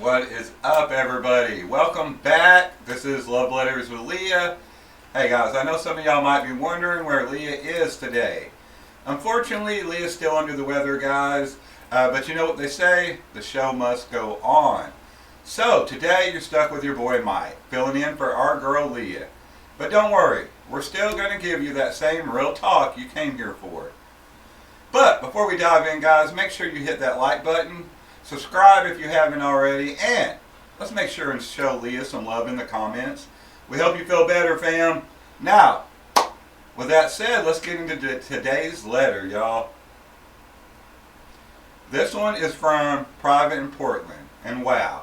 What is up, everybody? Welcome back. This is Love Letters with Leah. Hey guys, I know some of y'all might be wondering where Leah is today. Unfortunately, Leah's still under the weather, guys. But you know what they say, the show must go on. So today you're stuck with your boy Mike, filling in for our girl Leah. But don't worry, we're still going to give you that same real talk you came here for. But before we dive in, guys, make sure you hit that like button. Subscribe if you haven't already, and let's make sure and show Leah some love in the comments. We hope you feel better, fam. Now, with that said, let's get into today's letter, y'all. This one is from Private in Portland, and wow,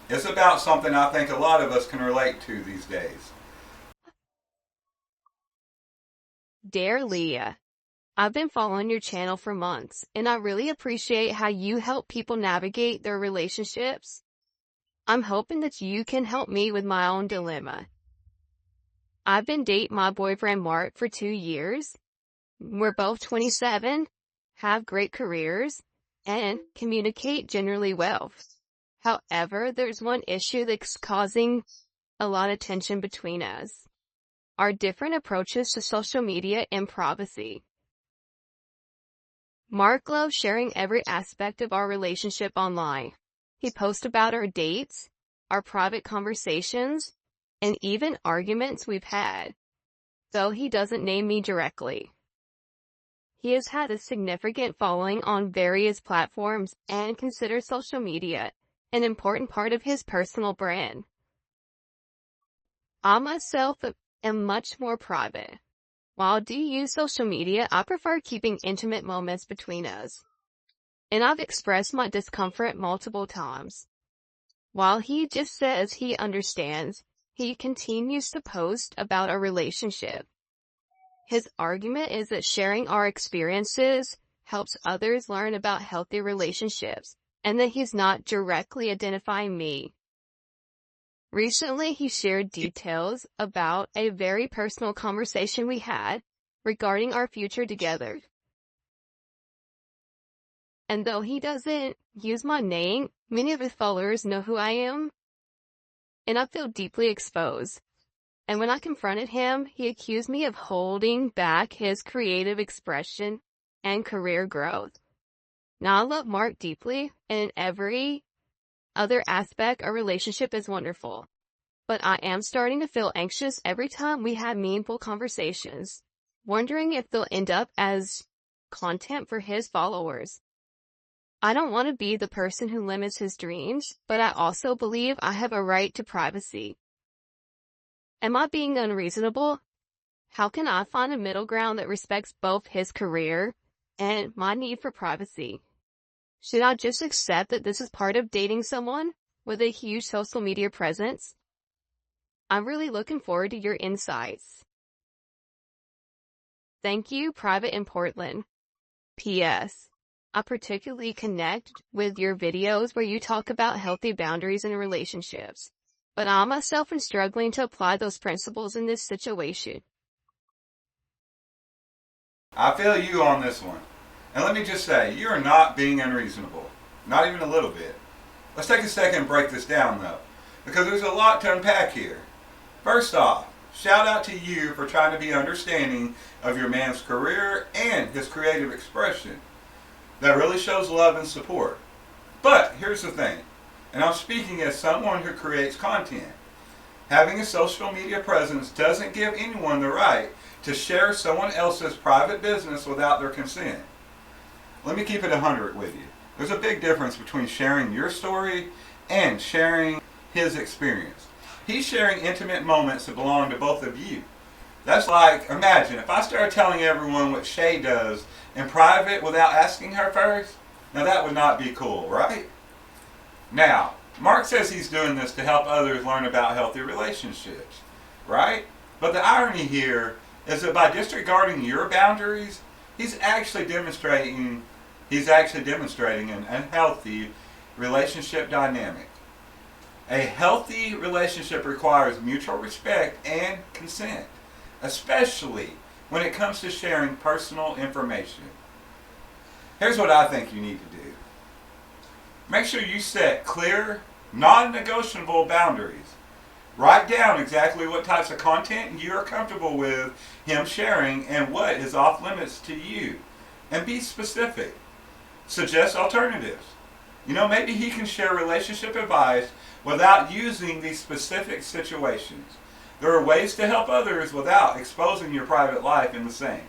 it's about something I think a lot of us can relate to these days. Dear Leah, I've been following your channel for months, and I really appreciate how you help people navigate their relationships. I'm hoping that you can help me with my own dilemma. I've been dating my boyfriend Mark for 2 years. We're both 27, have great careers, and communicate generally well. However, there's one issue that's causing a lot of tension between us. Our different approaches to social media and privacy. Mark loves sharing every aspect of our relationship online. He posts about our dates, our private conversations, and even arguments we've had, though he doesn't name me directly. He has had a significant following on various platforms and considers social media an important part of his personal brand. I myself am much more private. While I do use social media, I prefer keeping intimate moments between us. And I've expressed my discomfort multiple times. While he just says he understands, he continues to post about our relationship. His argument is that sharing our experiences helps others learn about healthy relationships, and that he's not directly identifying me. Recently, he shared details about a very personal conversation we had regarding our future together. And though he doesn't use my name, many of his followers know who I am, and I feel deeply exposed. And when I confronted him, he accused me of holding back his creative expression and career growth. Now, I love Mark deeply, and in every other aspect, our relationship is wonderful. But I am starting to feel anxious every time we have meaningful conversations, wondering if they'll end up as content for his followers. I don't want to be the person who limits his dreams, but I also believe I have a right to privacy. Am I being unreasonable? How can I find a middle ground that respects both his career and my need for privacy? Should I just accept that this is part of dating someone with a huge social media presence? I'm really looking forward to your insights. Thank you, Private in Portland. P.S. I particularly connect with your videos where you talk about healthy boundaries in relationships, but I myself am struggling to apply those principles in this situation. I feel you on this one. And let me just say, you are not being unreasonable. Not even a little bit. Let's take a second and break this down, though, because there's a lot to unpack here. First off, shout out to you for trying to be understanding of your man's career and his creative expression. That really shows love and support. But here's the thing, and I'm speaking as someone who creates content. Having a social media presence doesn't give anyone the right to share someone else's private business without their consent. Let me keep it 100 with you. There's a big difference between sharing your story and sharing his experience. He's sharing intimate moments that belong to both of you. That's like, imagine if I started telling everyone what Shay does in private without asking her first. Now that would not be cool, right? Now, Mark says he's doing this to help others learn about healthy relationships, right? But the irony here is that by disregarding your boundaries, he's actually demonstrating an unhealthy relationship dynamic. A healthy relationship requires mutual respect and consent, especially when it comes to sharing personal information. Here's what I think you need to do. Make sure you set clear Non-negotiable boundaries. Write down exactly what types of content you are comfortable with him sharing and what is off limits to you. And be specific. Suggest alternatives. Maybe he can share relationship advice without using these specific situations. There are ways to help others without exposing your private life in the same.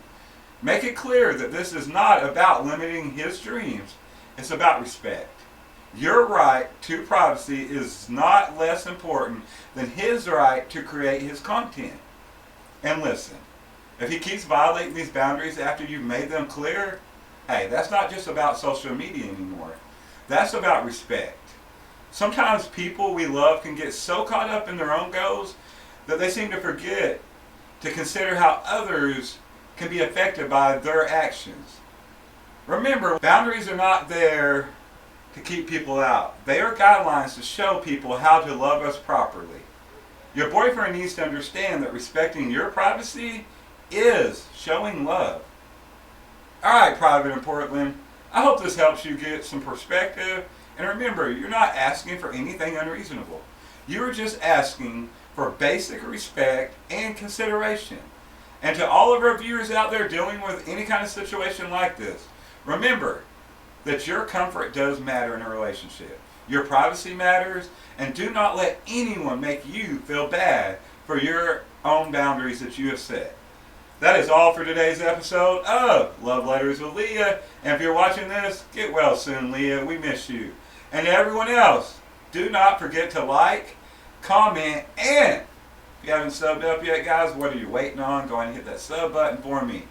Make it clear that this is not about limiting his dreams. It's about respect. Your right to privacy is not less important than his right to create his content. And listen, if he keeps violating these boundaries after you've made them clear, hey, that's not just about social media anymore. That's about respect. Sometimes people we love can get so caught up in their own goals that they seem to forget to consider how others can be affected by their actions. Remember, boundaries are not there to keep people out. They are guidelines to show people how to love us properly. Your boyfriend needs to understand that respecting your privacy is showing love. Alright, Private in Portland, I hope this helps you get some perspective. And remember, you're not asking for anything unreasonable. You are just asking for basic respect and consideration. And to all of our viewers out there dealing with any kind of situation like this, remember that your comfort does matter in a relationship. Your privacy matters, and do not let anyone make you feel bad for your own boundaries that you have set. That is all for today's episode of Love Letters with Leah. And if you're watching this, get well soon, Leah. We miss you. And to everyone else, do not forget to like, comment, and if you haven't subbed up yet, guys, what are you waiting on? Go ahead and hit that sub button for me.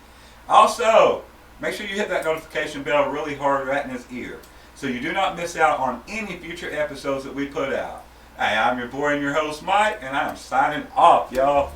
Also, make sure you hit that notification bell really hard right in his ear so you do not miss out on any future episodes that we put out. Hey, I'm your boy and your host, Mike, and I'm signing off, y'all.